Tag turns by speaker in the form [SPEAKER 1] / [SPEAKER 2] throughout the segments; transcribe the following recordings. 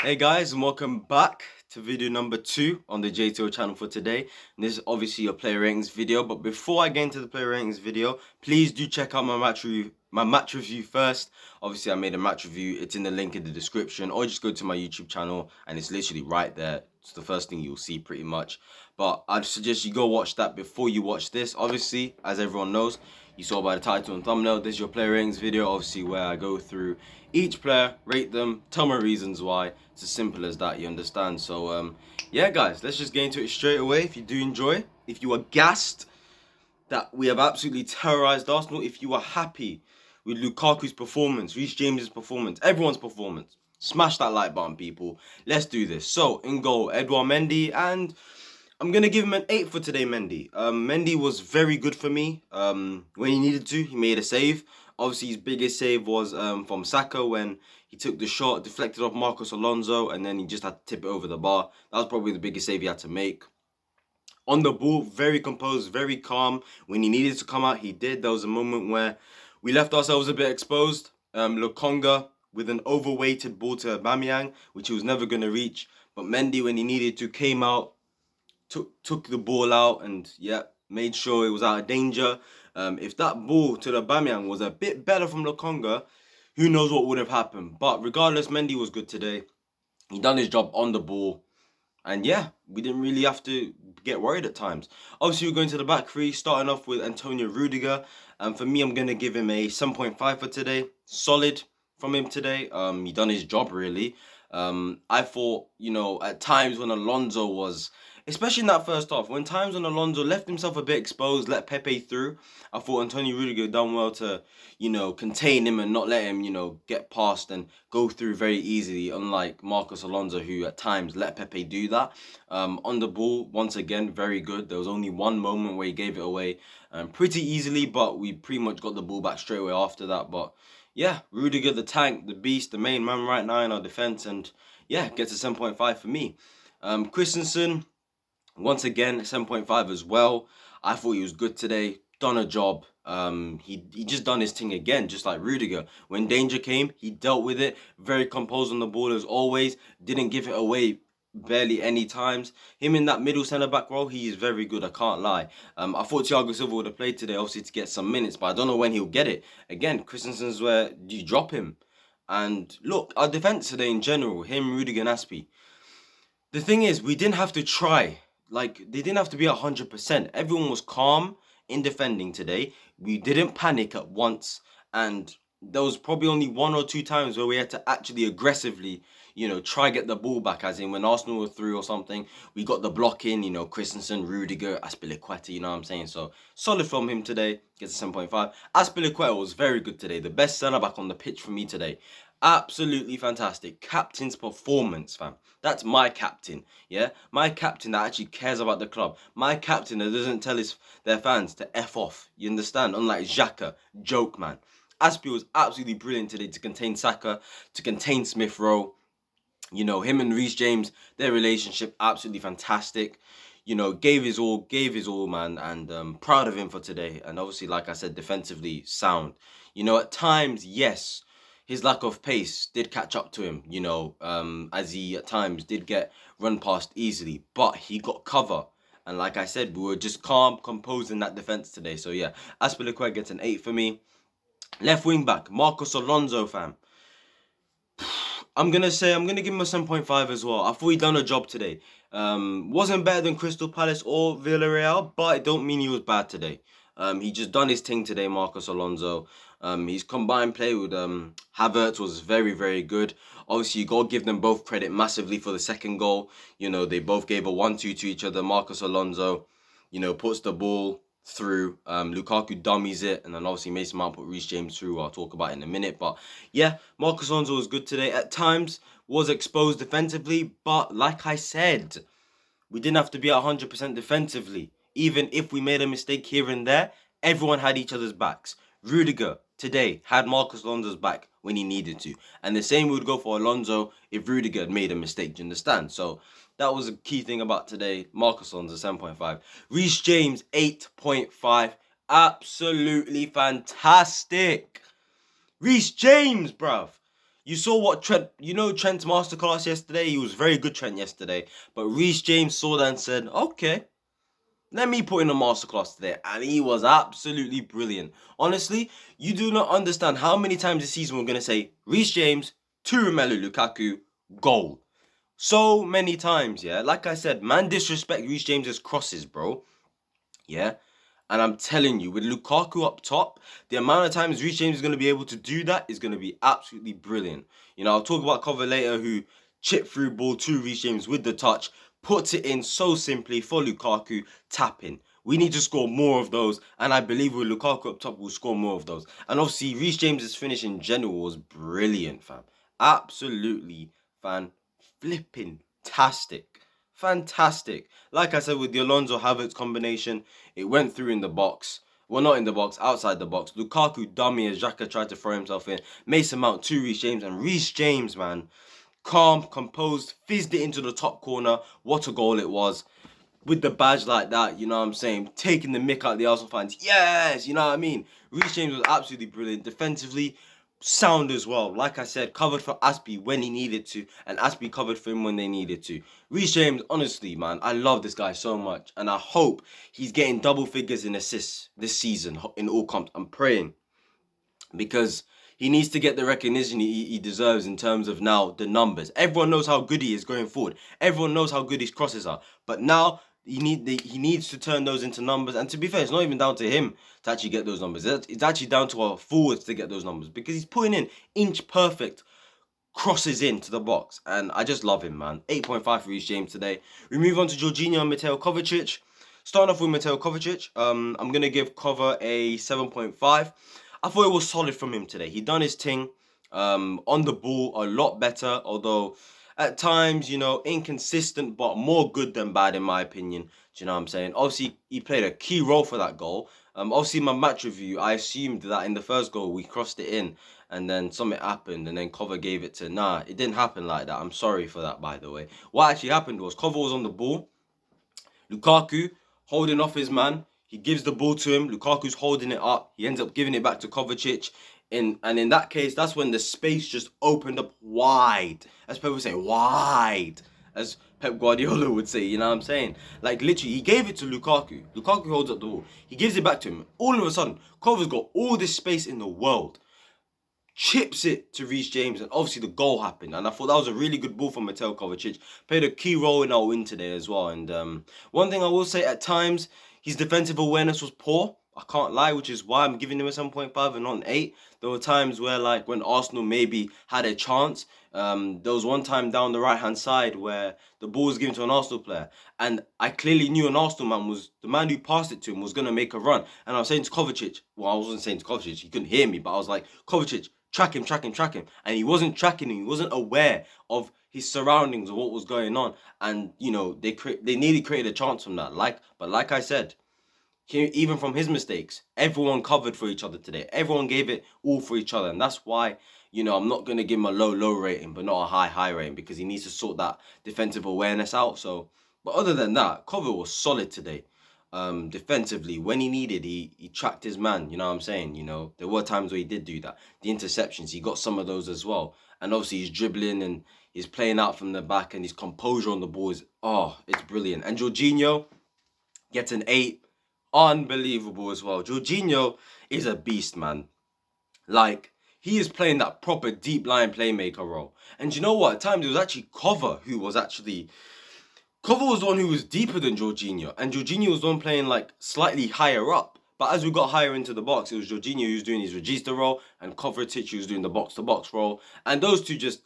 [SPEAKER 1] Hey guys, and welcome back to video number 2 on the JTO channel for today. And this is obviously your player ratings video, but before I get into the player ratings video, please do check out my match review first. Obviously, I made a match review. It's in the link in the description, or just go to my YouTube channel and it's literally right there. It's the first thing you'll see pretty much. But I'd suggest you go watch that before you watch this. Obviously, as everyone knows, you saw by the title and thumbnail, this is your player ratings video, obviously where I go through each player, rate them, tell my reasons why. It's as simple as that, you understand? So yeah guys, let's just get into it straight away. If you do enjoy, if you are gassed that we have absolutely terrorized Arsenal, if you are happy with Lukaku's performance, Reece James's performance, everyone's performance, smash that like button, people. Let's do this. So in goal, Edouard Mendy, and I'm gonna give him an 8 for today, Mendy. Mendy was very good for me. When he needed to, he made a save. Obviously, his biggest save was from Saka when he took the shot, deflected off Marcos Alonso, and then he just had to tip it over the bar. That was probably the biggest save he had to make. On the ball, very composed, very calm. When he needed to come out, he did. There was a moment where we left ourselves a bit exposed. Lokonga with an overweighted ball to Aubameyang, which he was never going to reach. But Mendy, when he needed to, came out, took the ball out, and yeah, made sure it was out of danger. If that ball to the Aubameyang was a bit better from Lokonga, who knows what would have happened. But regardless, Mendy was good today. He done his job on the ball. And yeah, we didn't really have to get worried at times. Obviously, we're going to the back three, starting off with Antonio Rudiger. And for me, I'm going to give him a 7.5 for today. Solid from him today. He done his job, really. I thought, at times when Alonso was, especially in that first half, when Alonso left himself a bit exposed, let Pepe through, I thought Antonio Rudiger done well to, contain him and not let him, get past and go through very easily, unlike Marcos Alonso, who at times let Pepe do that. On the ball, once again, very good. There was only one moment where he gave it away pretty easily, but we pretty much got the ball back straight away after that. But yeah, Rudiger, the tank, the beast, the main man right now in our defense, and yeah, gets a 7.5 for me. Christensen, once again, 7.5 as well. I thought he was good today. Done a job. He just done his thing again, just like Rudiger. When danger came, he dealt with it. Very composed on the ball as always. Didn't give it away barely any times. Him in that middle centre back role, he is very good. I can't lie. I thought Thiago Silva would have played today, obviously to get some minutes, but I don't know when he'll get it. Again, Christensen's where you drop him. And look, our defense today in general, him, Rudiger, and Aspi. The thing is, we didn't have to try. Like, they didn't have to be 100%. Everyone was calm in defending today. We didn't panic at once. And there was probably only one or two times where we had to actually aggressively, try get the ball back. As in when Arsenal were through or something, we got the block in, Christensen, Rudiger, Azpilicueta, you know what I'm saying? So, solid from him today. Gets a 7.5. Azpilicueta was very good today. The best centre-back on the pitch for me today. Absolutely fantastic. Captain's performance, fam. That's my captain, yeah? My captain that actually cares about the club. My captain that doesn't tell their fans to F off. You understand? Unlike Xhaka, joke, man. Aspi was absolutely brilliant today to contain Saka, to contain Smith Rowe. Him and Reece James, their relationship, absolutely fantastic. Gave his all, man, and proud of him for today. And obviously, like I said, defensively sound. At times, yes, his lack of pace did catch up to him, as he at times did get run past easily, but he got cover. And like I said, we were just calm, composed in that defense today. So yeah, Azpilicueta gets an 8 for me. Left wing back, Marcos Alonso, fam. I'm gonna give him a 7.5 as well. I thought he done a job today. Wasn't better than Crystal Palace or Villarreal, but it don't mean he was bad today. He just done his thing today, Marcos Alonso. His combined play with Havertz was very, very good. Obviously, you gotta give them both credit massively for the second goal. They both gave a 1-2 to each other. Marcos Alonso, puts the ball through. Lukaku dummies it, and then obviously Mason Mount put Reece James through. I'll talk about it in a minute. But yeah, Marcos Alonso was good today. At times was exposed defensively, but like I said, we didn't have to be 100% defensively. Even if we made a mistake here and there, everyone had each other's backs. Rudiger today had Marcos Alonso's back when he needed to. And the same would go for Alonso if Rudiger had made a mistake, do you understand? So that was a key thing about today. Marcos Alonso 7.5. Reece James 8.5. Absolutely fantastic. Reece James, bruv. You saw what Trent's masterclass yesterday? He was very good, Trent, yesterday. But Reece James saw that and said, okay, let me put in a masterclass today. And he was absolutely brilliant. Honestly, you do not understand how many times this season we're going to say, Reece James to Romelu Lukaku, goal. So many times, yeah. Like I said, man disrespect Reece James's crosses, bro. Yeah. And I'm telling you, with Lukaku up top, the amount of times Reece James is going to be able to do that is going to be absolutely brilliant. I'll talk about Cover later, who chipped through ball to Reece James with the touch, puts it in so simply for Lukaku, tapping. We need to score more of those, and I believe with Lukaku up top, we'll score more of those. And obviously, Reece James's finish in general was brilliant, fam. Absolutely fan-flipping-tastic. Fantastic. Like I said, with the Alonso Havertz combination, it went through in the box. Well, not in the box, outside the box. Lukaku, dummy as Xhaka tried to throw himself in. Mason Mount to Reece James. And Reece James, man, calm, composed, fizzed it into the top corner. What a goal it was. With the badge like that, you know what I'm saying? Taking the mick out of the Arsenal fans. Yes, you know what I mean? Reece James was absolutely brilliant. Defensively, sound as well. Like I said, covered for Aspie when he needed to, and Aspie covered for him when they needed to. Reece James, honestly, man, I love this guy so much, and I hope he's getting double figures in assists this season in all comps. I'm praying, because he needs to get the recognition he deserves in terms of now the numbers. Everyone knows how good he is going forward. Everyone knows how good his crosses are. But now he needs to turn those into numbers. And to be fair, it's not even down to him to actually get those numbers. It's actually down to our forwards to get those numbers, because he's putting in inch perfect crosses into the box. And I just love him, man. 8.5 for Reece James today. We move on to Jorginho and Mateo Kovacic. Starting off with Mateo Kovacic, I'm going to give Kova a 7.5. I thought it was solid from him today. He done his thing on the ball a lot better, although at times, inconsistent, but more good than bad in my opinion. Do you know what I'm saying? Obviously, he played a key role for that goal. Obviously, my match review, I assumed that in the first goal, we crossed it in, and then something happened, and then Kova gave it to... Nah, it didn't happen like that. I'm sorry for that, by the way. What actually happened was Kova was on the ball. Lukaku holding off his man. He gives the ball to him. Lukaku's holding it up. He ends up giving it back to Kovacic. And in that case, that's when the space just opened up wide. As people say, wide. As Pep Guardiola would say, you know what I'm saying? Like, literally, he gave it to Lukaku. Lukaku holds up the ball. He gives it back to him. All of a sudden, Kova's got all this space in the world. Chips it to Reece James, and obviously the goal happened. And I thought that was a really good ball from Mateo Kovacic. Played a key role in our win today as well. And one thing I will say, at times, his defensive awareness was poor. I can't lie, which is why I'm giving him a 7.5 and not an 8. There were times where, like, when Arsenal maybe had a chance, there was one time down the right-hand side where the ball was given to an Arsenal player, and I clearly knew an Arsenal man was, the man who passed it to him was going to make a run. And I was saying to Kovacic, well, I wasn't saying to Kovacic, he couldn't hear me, but I was like, Kovacic, track him. And he wasn't tracking him. He wasn't aware of his surroundings or what was going on. And, they nearly created a chance from that. But like I said, even from his mistakes, everyone covered for each other today. Everyone gave it all for each other. And that's why, I'm not going to give him a low rating, but not a high rating, because he needs to sort that defensive awareness out. So, but other than that, Cover was solid today. Defensively, when he needed, he tracked his man. You know what I'm saying? There were times where he did do that. The interceptions, he got some of those as well. And obviously, he's dribbling and he's playing out from the back, and his composure on the ball is, it's brilliant. And Jorginho gets an 8. Unbelievable as well. Jorginho is a beast, man. Like, he is playing that proper deep line playmaker role. And you know what? At times, it was actually Cover who was actually... Cover was the one who was deeper than Jorginho. And Jorginho was the one playing, like, slightly higher up. But as we got higher into the box, it was Jorginho who was doing his regista role, and Kovacic who was doing the box-to-box role. And those two just...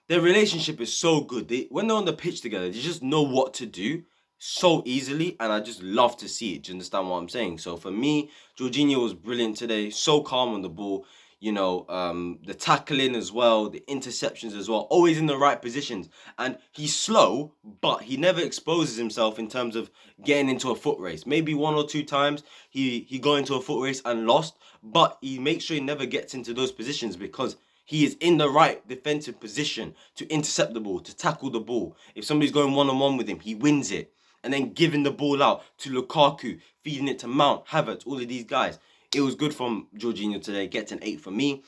[SPEAKER 1] Their relationship is so good. When they're on the pitch together, they just know what to do so easily, and I just love to see it. Do you understand what I'm saying? So for me, Jorginho was brilliant today. So calm on the ball. The tackling as well, the interceptions as well, always in the right positions. And he's slow, but he never exposes himself in terms of getting into a foot race. Maybe 1 or 2 times he got into a foot race and lost, but he makes sure he never gets into those positions, because he is in the right defensive position to intercept the ball, to tackle the ball. If somebody's going one-on-one with him, he wins it. And then giving the ball out to Lukaku, feeding it to Mount, Havertz, all of these guys. It was good from Jorginho today. Gets an 8 for me.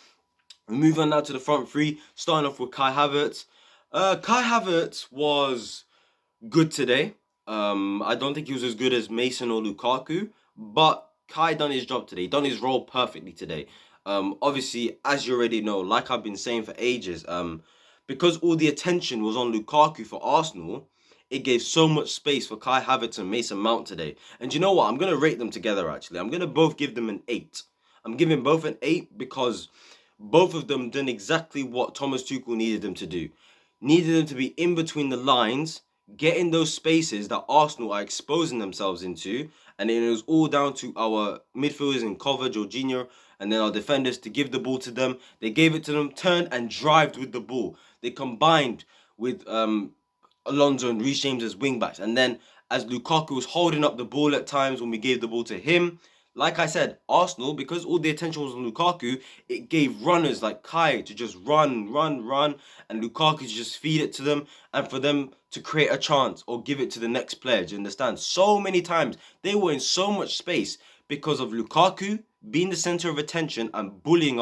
[SPEAKER 1] We move on now to the front three, starting off with Kai Havertz. Kai Havertz was good today. I don't think he was as good as Mason or Lukaku, but Kai done his job today. He done his role perfectly today. Obviously, as you already know, like I've been saying for ages, because all the attention was on Lukaku for Arsenal, it gave so much space for Kai Havertz and Mason Mount today. And you know what? I'm gonna rate them together. Actually, I'm gonna both give them an 8. I'm giving both an 8 because both of them done exactly what Thomas Tuchel needed them to do. Needed them to be in between the lines, get in those spaces that Arsenal are exposing themselves into, and then it was all down to our midfielders in cover, Jorginho, and then our defenders to give the ball to them. They gave it to them, turned and drived with the ball. They combined with Alonso and Reece James as wing backs, and then as Lukaku was holding up the ball at times when we gave the ball to him. Like I said, Arsenal, because all the attention was on Lukaku, it gave runners like Kai to just run, and Lukaku to just feed it to them, and for them to create a chance or give it to the next player. Do you understand? So many times they were in so much space because of Lukaku being the center of attention and bullying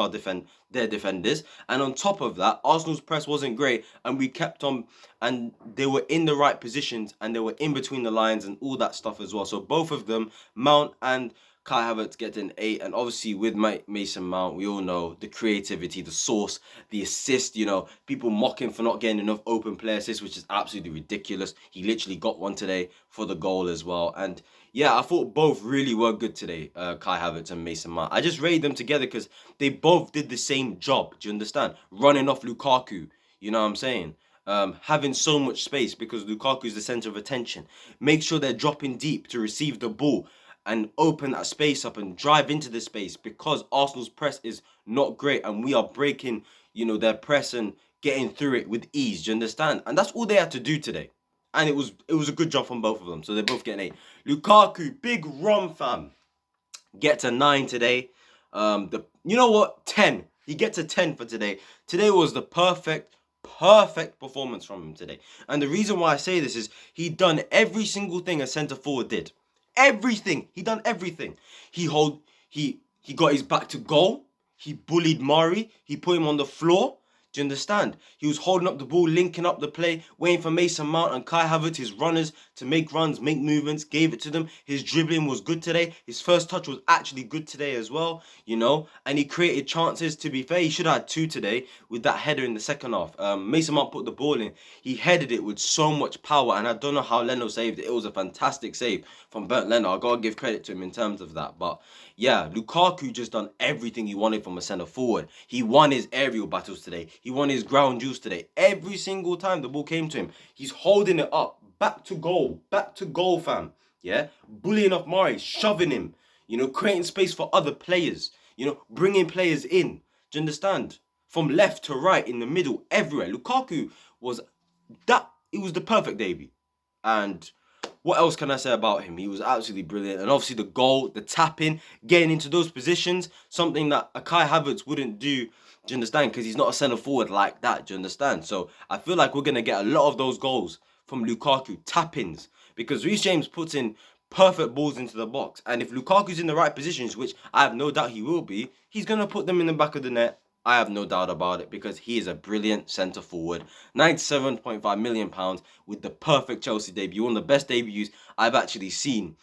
[SPEAKER 1] their defenders. And on top of that, Arsenal's press wasn't great, and we kept on, and they were in the right positions, and they were in between the lines and all that stuff as well. So both of them, Mount and Kai Havertz get an 8, and obviously with Mason Mount, we all know the creativity, the source, the assist. People mock him for not getting enough open play assists, which is absolutely ridiculous. He literally got one today for the goal as well. And yeah, I thought both really were good today, Kai Havertz and Mason Mount. I just rated them together because they both did the same job. Do you understand? Running off Lukaku, you know what I'm saying? Having so much space because Lukaku is the center of attention. Make sure they're dropping deep to receive the ball and open that space up and drive into the space because Arsenal's press is not great and we are breaking, their press and getting through it with ease. Do you understand? And that's all they had to do today. And it was a good job from both of them. So they're both getting 8. Lukaku, big run, fam. Gets a 9 today. You know what? 10. He gets a 10 for today. Today was the perfect performance from him today. And the reason why I say this is he done every single thing a centre forward did. Everything. He done everything. He got his back to goal. He bullied Murray. He put him on the floor. Do you understand? He was holding up the ball, linking up the play, waiting for Mason Mount and Kai Havertz, his runners, to make runs, make movements, gave it to them. His dribbling was good today. His first touch was actually good today as well, and he created chances. To be fair, he should have had 2 today with that header in the second half. Mason Mount put the ball in. He headed it with so much power, and I don't know how Leno saved it. It was a fantastic save from Bernd Leno. I gotta give credit to him in terms of that. But yeah, Lukaku just done everything he wanted from a centre forward. He won his aerial battles today. He won his ground duels today. Every single time the ball came to him, he's holding it up. Back to goal, fam. Yeah, bullying off Murray, shoving him, creating space for other players, bringing players in. Do you understand? From left to right, in the middle, everywhere. Lukaku was it was the perfect debut. And what else can I say about him? He was absolutely brilliant. And obviously the goal, the tapping, getting into those positions, something that Kai Havertz wouldn't do. Do you understand? Because he's not a centre forward like that. Do you understand? So I feel like we're going to get a lot of those goals from Lukaku, tap-ins. Because Reece James puts in perfect balls into the box. And if Lukaku's in the right positions, which I have no doubt he will be, he's going to put them in the back of the net. I have no doubt about it because he is a brilliant centre forward. £97.5 million with the perfect Chelsea debut. One of the best debuts I've actually seen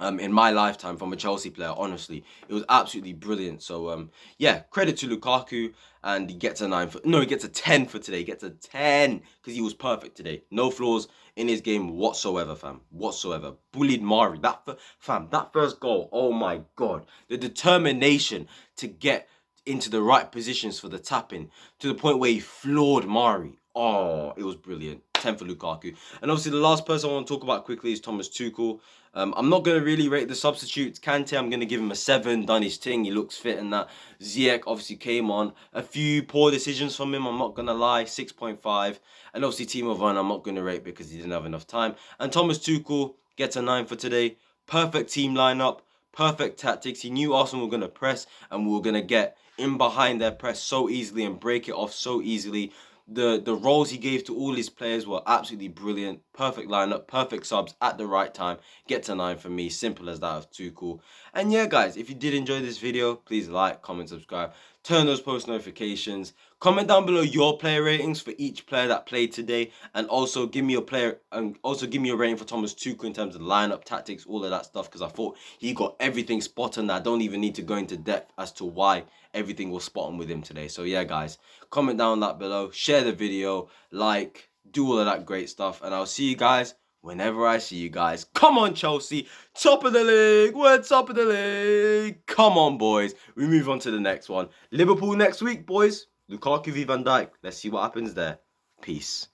[SPEAKER 1] in my lifetime from a Chelsea player, honestly. It was absolutely brilliant. So, yeah, credit to Lukaku, and he gets a 9 he gets a 10 for today. He gets a 10 because he was perfect today. No flaws in his game whatsoever, fam. Whatsoever. Bullied Murray. That first goal, oh my God. The determination to get into the right positions for the tapping to the point where he floored Murray. Oh, it was brilliant. 10 for Lukaku. And obviously the last person I want to talk about quickly is Thomas Tuchel. I'm not going to really rate the substitutes. Kante, I'm going to give him a 7. Done his thing. He looks fit and that. Ziyech obviously came on. A few poor decisions from him, I'm not going to lie. 6.5. And obviously Timo Werner, I'm not going to rate because he didn't have enough time. And Thomas Tuchel gets a 9 for today. Perfect team lineup. Perfect tactics. He knew Arsenal were going to press and we were going to get in behind their press so easily and break it off so easily. The roles he gave to all his players were absolutely brilliant. Perfect lineup, perfect subs at the right time. Gets a 9 for me. Simple as that of Tuchel. And yeah, guys, if you did enjoy this video, please like, comment, subscribe. turn those post notifications. Comment down below your player ratings for each player that played today, and also give me a rating for Thomas Tuchel in terms of lineup, tactics, all of that stuff, because I thought he got everything spot on. I don't even need to go into depth as to why everything was spot on with him today. So yeah, guys, comment down that below, share the video, like, do all of that great stuff, and I'll see you guys whenever I see you guys. Come on, Chelsea, top of the league. We're top of the league. Come on, boys. We move on to the next one. Liverpool next week, boys. Lukaku v Van Dijk. Let's see what happens there. Peace.